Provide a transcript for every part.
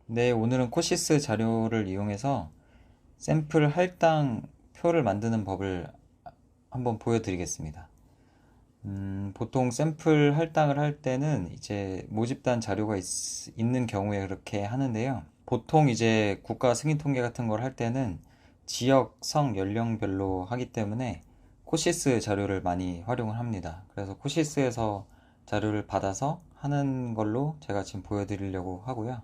네, 오늘은 코시스 자료를 이용해서 샘플 할당 표를 만드는 법을 한번 보여드리겠습니다. 보통 샘플 할당을 할 때는 이제 모집단 자료가 있는 경우에 그렇게 하는데요. 보통 이제 국가 승인 통계 같은 걸 할 때는 지역, 성, 연령별로 하기 때문에 코시스 자료를 많이 활용을 합니다. 그래서 코시스에서 자료를 받아서 하는 걸로 제가 지금 보여드리려고 하고요.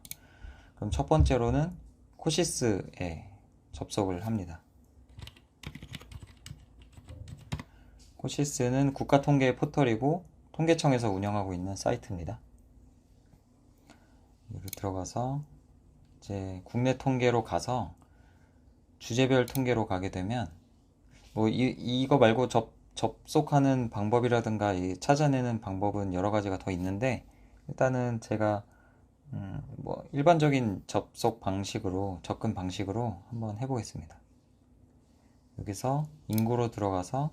그럼 첫 번째로는 코시스에 접속을 합니다. 코시스는 국가통계 포털이고 통계청에서 운영하고 있는 사이트입니다. 여기 들어가서 이제 국내 통계로 가서 주제별 통계로 가게 되면 뭐 이거 말고 접속하는 방법이라든가 찾아내는 방법은 여러 가지가 더 있는데 일단은 제가 뭐 일반적인 접속 방식으로 접근 방식으로 한번 해보겠습니다. 여기서 인구로 들어가서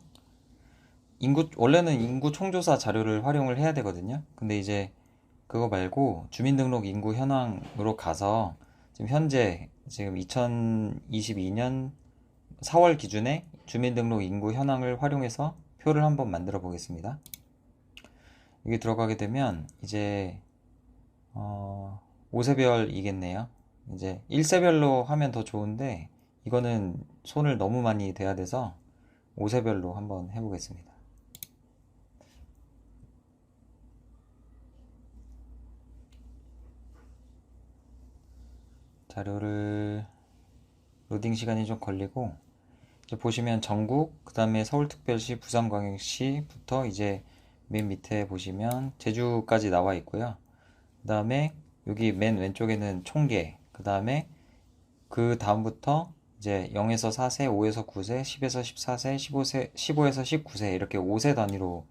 원래는 인구 총조사 자료를 활용을 해야 되거든요. 근데 이제 그거 말고 주민등록 인구 현황으로 가서 지금 2022년 4월 기준에 주민등록 인구 현황을 활용해서 표를 한번 만들어 보겠습니다. 여기 들어가게 되면 이제 5세별이겠네요. 이제 1세별로 하면 더 좋은데 이거는 손을 너무 많이 대야 돼서 5세별로 한번 해보겠습니다. 자료를 로딩 시간이 좀 걸리고 이제 보시면 전국, 그 다음에 서울특별시, 부산광역시부터 이제 맨 밑에 보시면 제주까지 나와 있고요. 그 다음에 여기 맨 왼쪽에는 총계, 그 다음에 그 다음부터 이제 0에서 4세, 5에서 9세, 10에서 14세, 15에서 19세 이렇게 5세 단위로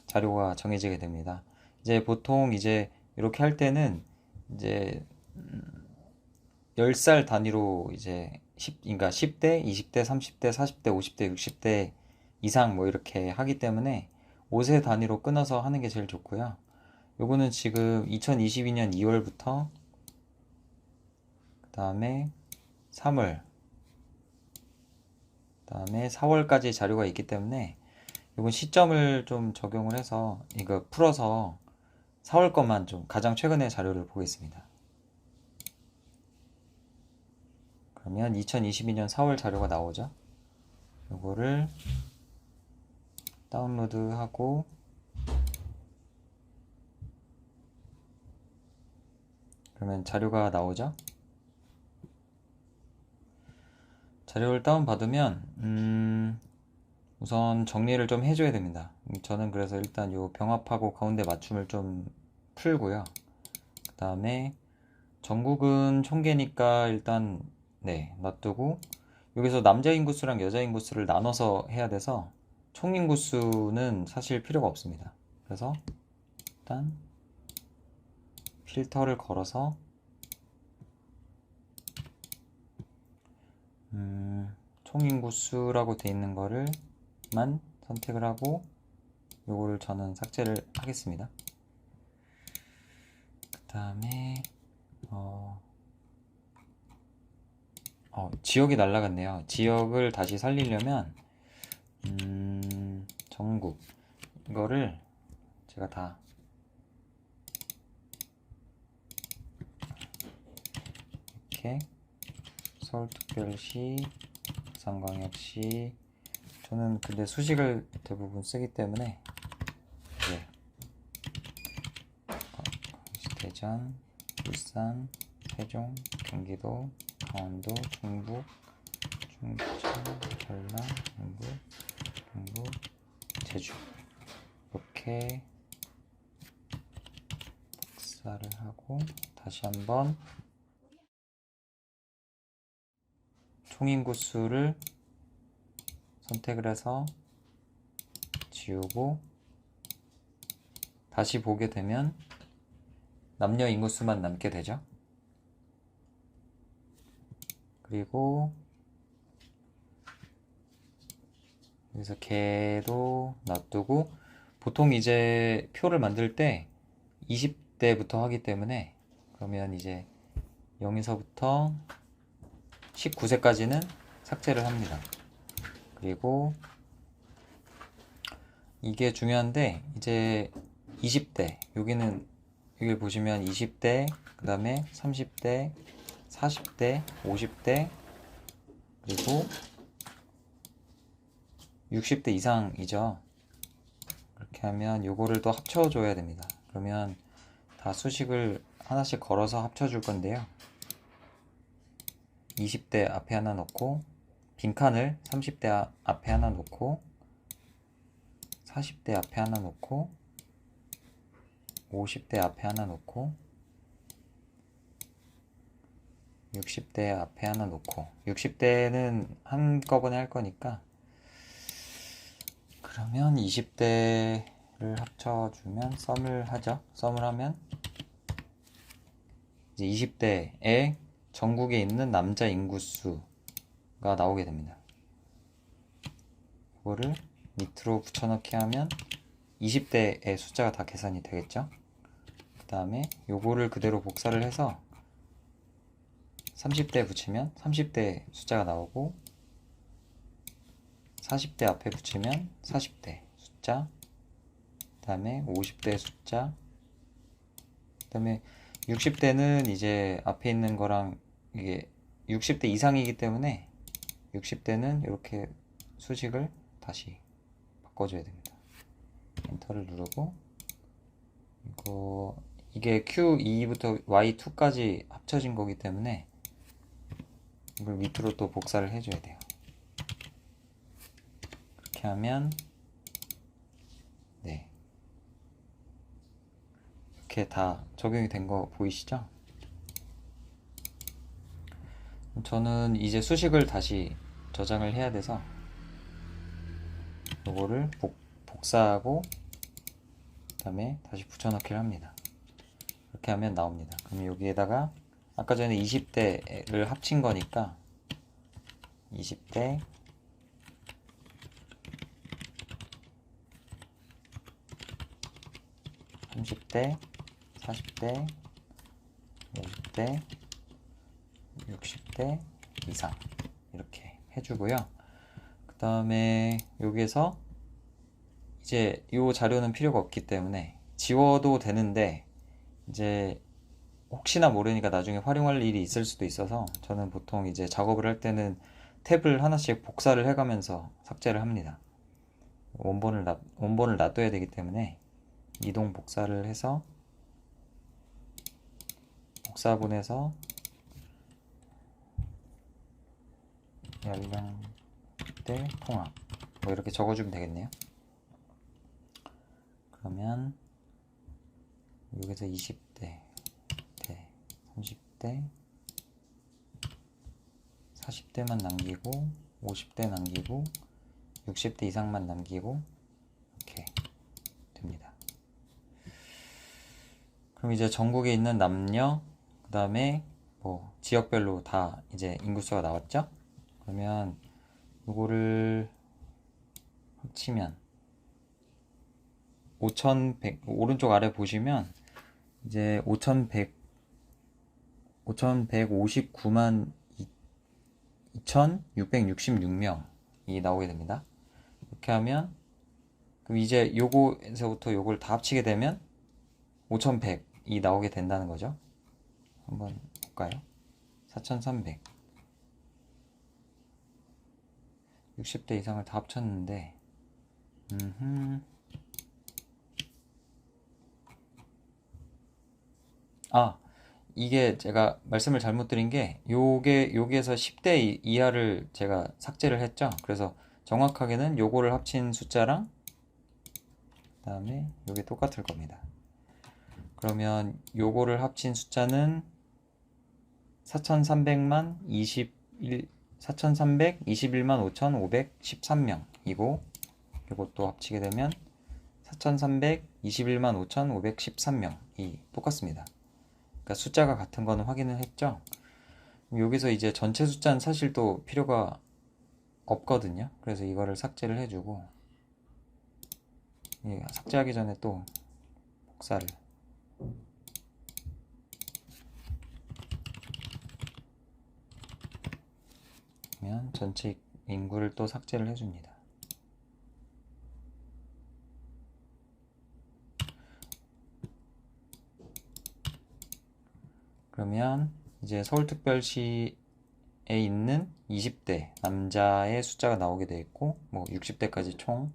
자료가 정해지게 됩니다. 이제 보통 이제 이렇게 할 때는 이제 10살 단위로 이제 그러니까 10대, 20대, 30대, 40대, 50대, 60대 이상 뭐 이렇게 하기 때문에 5세 단위로 끊어서 하는 게 제일 좋고요. 요거는 지금 2022년 2월부터 그 다음에 3월, 그 다음에 4월까지 자료가 있기 때문에 요건 시점을 좀 적용을 해서 이거 풀어서 4월 것만 좀 가장 최근의 자료를 보겠습니다. 그러면 2022년 4월 자료가 나오죠. 요거를 다운로드하고 그러면 자료가 나오죠. 자료를 다운받으면 우선 정리를 좀 해줘야 됩니다. 저는 그래서 일단 요 병합하고 가운데 맞춤을 좀 풀고요. 그 다음에 전국은 총계니까 일단 네 놔두고 여기서 남자 인구수랑 여자 인구수를 나눠서 해야 돼서 총 인구수는 사실 필요가 없습니다. 그래서 일단 필터를 걸어서 총 인구수라고 돼 있는 거를만 선택을 하고 요거를 저는 삭제를 하겠습니다. 그 다음에 지역이 날라갔네요. 지역을 다시 살리려면 전국 이거를 제가 다 이렇게 서울특별시, 부산광역시 저는 근데 수식을 대부분 쓰기 때문에 네. 대전, 울산, 세종, 경기도, 강원도, 충북, 충청, 전라, 경북, 제주 이렇게 복사를 하고 다시 한번 총인구 수를 선택을 해서 지우고 다시 보게 되면 남녀 인구수만 남게 되죠. 그리고 여기서 개도 놔두고 보통 이제 표를 만들 때 20대부터 하기 때문에 그러면 이제 0에서부터 19세까지는 삭제를 합니다. 그리고 이게 중요한데, 이제 20대, 여기는 여기 보시면 20대, 그 다음에 30대, 40대, 50대, 그리고 60대 이상이죠. 그렇게 하면 요거를 또 합쳐줘야 됩니다. 그러면 다 수식을 하나씩 걸어서 합쳐줄 건데요. 20대 앞에 하나 넣고, 빈칸을 30대 앞에 하나 놓고, 40대 앞에 하나 놓고, 50대 앞에 하나 놓고, 60대 앞에 하나 놓고, 60대는 한꺼번에 할 거니까, 그러면 20대를 합쳐주면 썸을 하죠. 썸을 하면 이제 20대에 전국에 있는 남자 인구수가 나오게 됩니다. 이거를 밑으로 붙여넣기 하면 20대의 숫자가 다 계산이 되겠죠. 그 다음에 요거를 그대로 복사를 해서 30대에 붙이면 30대 숫자가 나오고, 40대 앞에 붙이면 40대 숫자, 그 다음에 50대 숫자, 그 다음에 60대는 이제 앞에 있는 거랑 이게 60대 이상이기 때문에 60대는 이렇게 수식을 다시 바꿔줘야 됩니다. 엔터를 누르고, 이게 Q2부터 Y2까지 합쳐진 거기 때문에 이걸 밑으로 또 복사를 해줘야 돼요. 이렇게 하면 네, 이렇게 다 적용이 된 거 보이시죠? 저는 이제 수식을 다시 저장을 해야 돼서 이거를 복사하고 그 다음에 다시 붙여넣기를 합니다. 이렇게 하면 나옵니다. 그럼 여기에다가 아까 전에 20대를 합친 거니까 20대, 30대, 40대, 50대, 60대 이상 이렇게 해주고요. 그 다음에 여기에서 이제 이 자료는 필요가 없기 때문에 지워도 되는데, 이제 혹시나 모르니까 나중에 활용할 일이 있을 수도 있어서 저는 보통 이제 작업을 할 때는 탭을 하나씩 복사를 해가면서 삭제를 합니다. 원본을 놔둬야 되기 때문에 이동 복사를 해서 복사본에서 연령대 통합 뭐 이렇게 적어주면 되겠네요. 그러면 여기서 20대, 30대, 40대만 남기고, 50대 남기고, 60대 이상만 남기고, 이렇게 됩니다. 그럼 이제 전국에 있는 남녀, 그 다음에 뭐 지역별로 다 이제 인구수가 나왔죠? 그러면 이거를 합치면 5100, 오른쪽 아래 보시면 이제 5159만 2666명이 나오게 됩니다. 이렇게 하면 그럼 이제 요거에서부터 요걸 다 합치게 되면 5100이 나오게 된다는 거죠. 한번 볼까요? 4300, 60대 이상을 다 합쳤는데, 이게 제가 말씀을 잘못 드린 게, 여기에서 10대 이하를 제가 삭제를 했죠. 그래서 정확하게는 요거를 합친 숫자랑 그 다음에 요게 똑같을 겁니다. 그러면 요거를 합친 숫자는 4300만 4321만 5513명이고, 요것도 합치게 되면 4321만 5513명이 똑같습니다. 그러니까 숫자가 같은 거는 확인을 했죠. 여기서 이제 전체 숫자는 사실 또 필요가 없거든요. 그래서 이거를 삭제를 해주고, 삭제하기 전에 또 복사를 보시면 전체 인구를 또 삭제를 해줍니다. 그러면 이제 서울특별시에 있는 20대 남자의 숫자가 나오게 되어 있고, 뭐 60대까지 총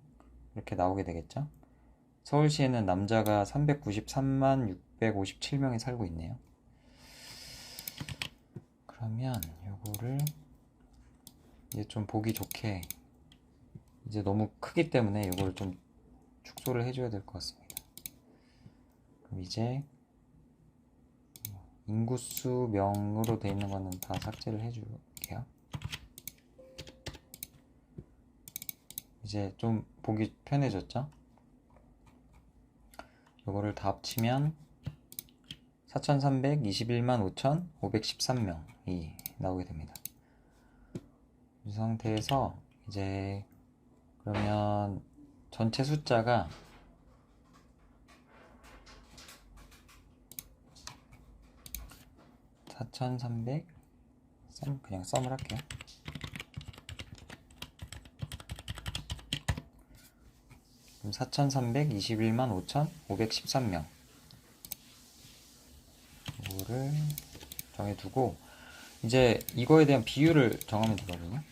이렇게 나오게 되겠죠. 서울시에는 남자가 393만 657명이 살고 있네요. 그러면 요거를 이제 좀 보기 좋게, 이제 너무 크기 때문에 요거를 좀 축소를 해줘야 될 것 같습니다. 그럼 이제 인구수 명으로 되어 있는 거는 다 삭제를 해줄게요. 이제 좀 보기 편해졌죠? 요거를 다 합치면 4,321만 5,513명이 나오게 됩니다. 이 상태에서 이제 그러면 전체 숫자가 4,300, 그냥 썸을 할게요. 그럼 4,321만 5,513명 이거를 정해두고, 이제 이거에 대한 비율을 정하면 되거든요.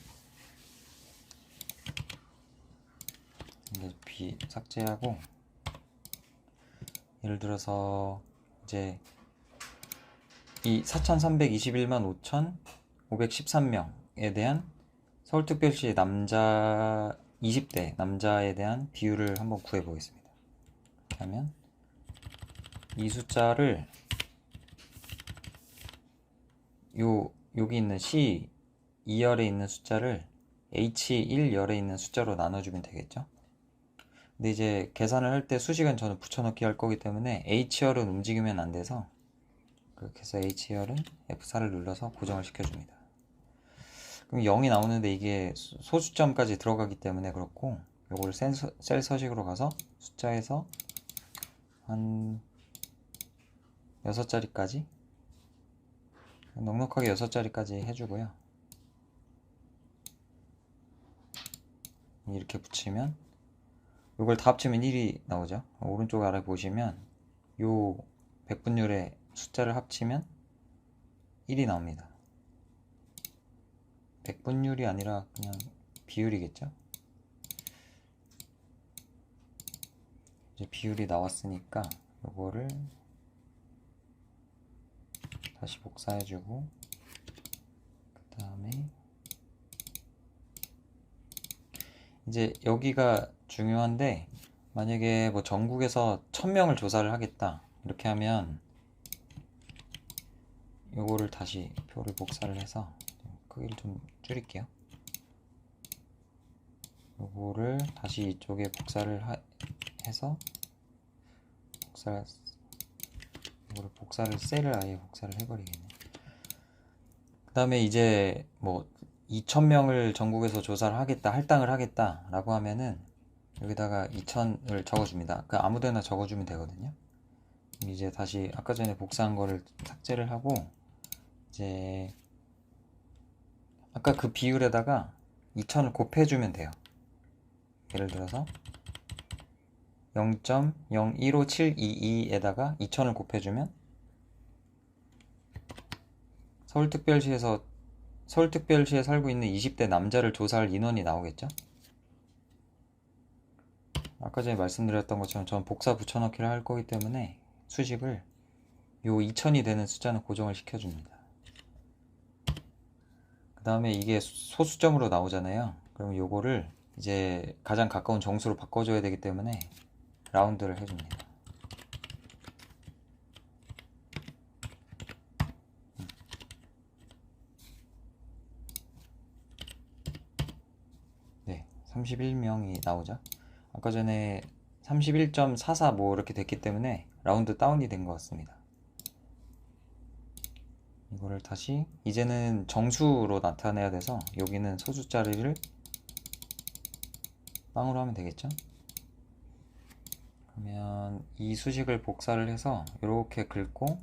이제 삭제하고, 예를 들어서 이제 이 4,321만 5,513명에 대한 서울특별시 남자 20대 남자에 대한 비율을 한번 구해 보겠습니다. 그러면 이 숫자를 여기 있는 C 2열에 있는 숫자를 H 1열에 있는 숫자로 나눠주면 되겠죠. 근데 이제 계산을 할 때 수식은 저는 붙여넣기 할 거기 때문에 H열은 움직이면 안 돼서, 그렇게 해서 H열은 F4를 눌러서 고정을 시켜줍니다. 그럼 0이 나오는데 이게 소수점까지 들어가기 때문에 그렇고, 요거를 셀 서식으로 가서 숫자에서 한 6자리까지, 넉넉하게 6자리까지 해주고요. 이렇게 붙이면 요걸 다 합치면 1이 나오죠. 오른쪽 아래 보시면 요 백분율의 숫자를 합치면 1이 나옵니다. 백분율이 아니라 그냥 비율이겠죠. 이제 비율이 나왔으니까 요거를 다시 복사해주고, 그 다음에 이제 여기가 중요한데, 만약에 뭐 전국에서 1000명을 조사를 하겠다 이렇게 하면 요거를 다시 표를 복사를 해서 크기를 좀 줄일게요. 요거를 다시 이쪽에 복사를 해서 이거를 셀을 아예 복사를 해버리겠네. 그 다음에 이제 뭐 2000명을 전국에서 조사를 하겠다, 할당을 하겠다 라고 하면은 여기다가 2000을 적어줍니다. 그 아무데나 적어주면 되거든요. 이제 다시 아까 전에 복사한 거를 삭제를 하고, 이제 아까 그 비율에다가 2000을 곱해주면 돼요. 예를 들어서 0.015722에다가 2000을 곱해주면 서울특별시에 살고 있는 20대 남자를 조사할 인원이 나오겠죠. 아까 전에 말씀드렸던 것처럼 저는 복사 붙여넣기를 할 거기 때문에 수식을 요 2000이 되는 숫자는 고정을 시켜줍니다. 그 다음에 이게 소수점으로 나오잖아요. 그럼 요거를 이제 가장 가까운 정수로 바꿔줘야 되기 때문에 라운드를 해줍니다. 네, 31명이 나오죠. 아까 전에 31.44 뭐 이렇게 됐기 때문에 라운드 다운이 된 것 같습니다. 이거를 다시 이제는 정수로 나타내야 돼서 여기는 소수자리를 빵으로 하면 되겠죠. 그러면 이 수식을 복사를 해서 이렇게 긁고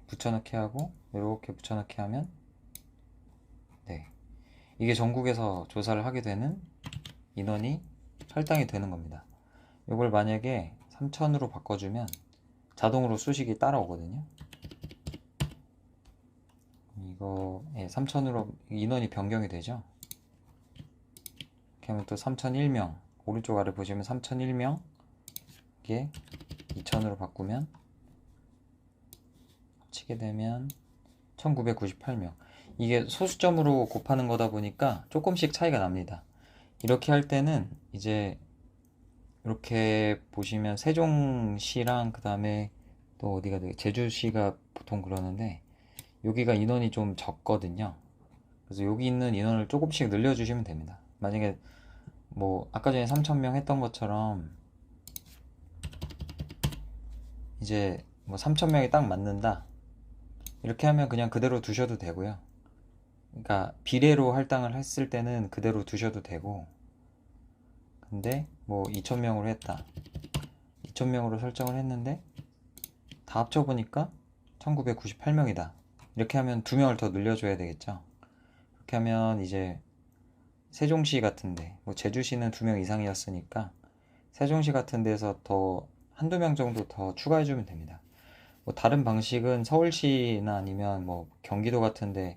붙여넣기 하고 이렇게 붙여넣기 하면, 네, 이게 전국에서 조사를 하게 되는 인원이 할당이 되는 겁니다. 이걸 만약에 3000으로 바꿔주면 자동으로 수식이 따라오거든요. 이거 3000으로 인원이 변경이 되죠. 이렇게 하면 또 3001명, 오른쪽 아래 보시면 3001명, 이게 2000으로 바꾸면 합치게 되면 1998명. 이게 소수점으로 곱하는 거다 보니까 조금씩 차이가 납니다. 이렇게 할 때는 이제 이렇게 보시면 세종시랑 그 다음에 또 어디가 되게 제주시가 보통 그러는데 여기가 인원이 좀 적거든요. 그래서 여기 있는 인원을 조금씩 늘려주시면 됩니다. 만약에 뭐 아까 전에 3000명 했던 것처럼 이제 뭐 3000명이 딱 맞는다 이렇게 하면 그냥 그대로 두셔도 되고요. 그러니까 비례로 할당을 했을 때는 그대로 두셔도 되고, 근데 뭐 2000명으로 했다, 2000명으로 설정을 했는데 다 합쳐보니까 1998명이다 이렇게 하면 2명을 더 늘려줘야 되겠죠. 그렇게 하면 이제 세종시 같은데, 뭐 제주시는 2명 이상이었으니까 세종시 같은 데서 더 한두 명 정도 더 추가해주면 됩니다. 뭐 다른 방식은 서울시나 아니면 뭐 경기도 같은데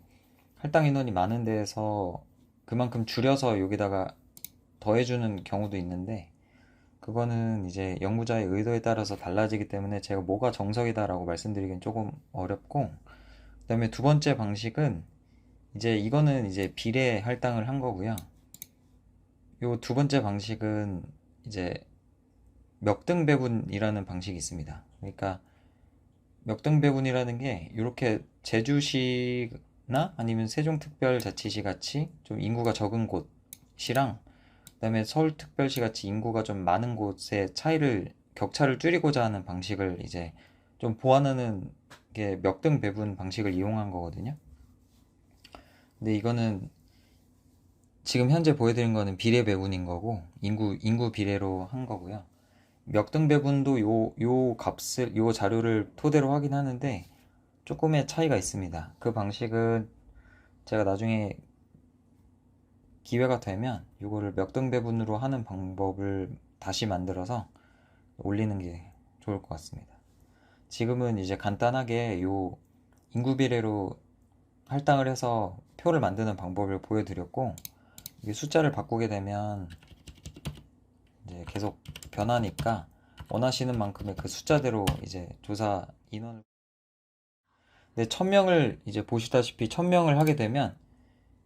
할당 인원이 많은 데에서 그만큼 줄여서 여기다가 더해주는 경우도 있는데, 그거는 이제 영무자의 의도에 따라서 달라지기 때문에 제가 뭐가 정석이다라고 말씀드리긴 조금 어렵고, 그 다음에 두 번째 방식은 이제 이거는 이제 비례 할당을 한 거고요. 요 두 번째 방식은 이제 멱등 배분이라는 방식이 있습니다. 그러니까 멱등 배분이라는 게 이렇게 제주시나 아니면 세종특별자치시 같이 좀 인구가 적은 곳이랑 그다음에 서울특별시 같이 인구가 좀 많은 곳의 격차를 줄이고자 하는 방식을 이제 좀 보완하는 게 멱등 배분 방식을 이용한 거거든요. 근데 이거는 지금 현재 보여드린 거는 비례 배분인 거고 인구 비례로 한 거고요. 멱등 배분도 요 자료를 토대로 하긴 하는데 조금의 차이가 있습니다. 그 방식은 제가 나중에 기회가 되면 이거를 멱등 배분으로 하는 방법을 다시 만들어서 올리는 게 좋을 것 같습니다. 지금은 이제 간단하게 요 인구 비례로 할당을 해서 표를 만드는 방법을 보여드렸고, 이게 숫자를 바꾸게 되면 이제 계속 변하니까 원하시는 만큼의 그 숫자대로 이제 조사 인원을, 근데 1000명을 이제 보시다시피 1000명을 하게 되면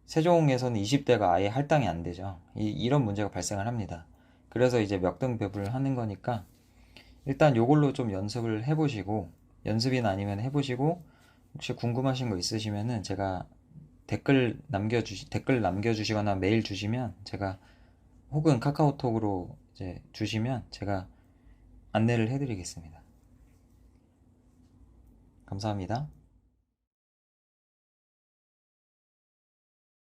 세종에서는 20대가 아예 할당이 안 되죠. 이런 문제가 발생을 합니다. 그래서 이제 멱등 배분을 하는 거니까 일단 요걸로 좀 연습을 해보시고, 연습이나 아니면 해보시고 혹시 궁금하신 거 있으시면은 제가 댓글 남겨주시거나 메일 주시면 제가, 혹은 카카오톡으로 이제 주시면 제가 안내를 해드리겠습니다. 감사합니다.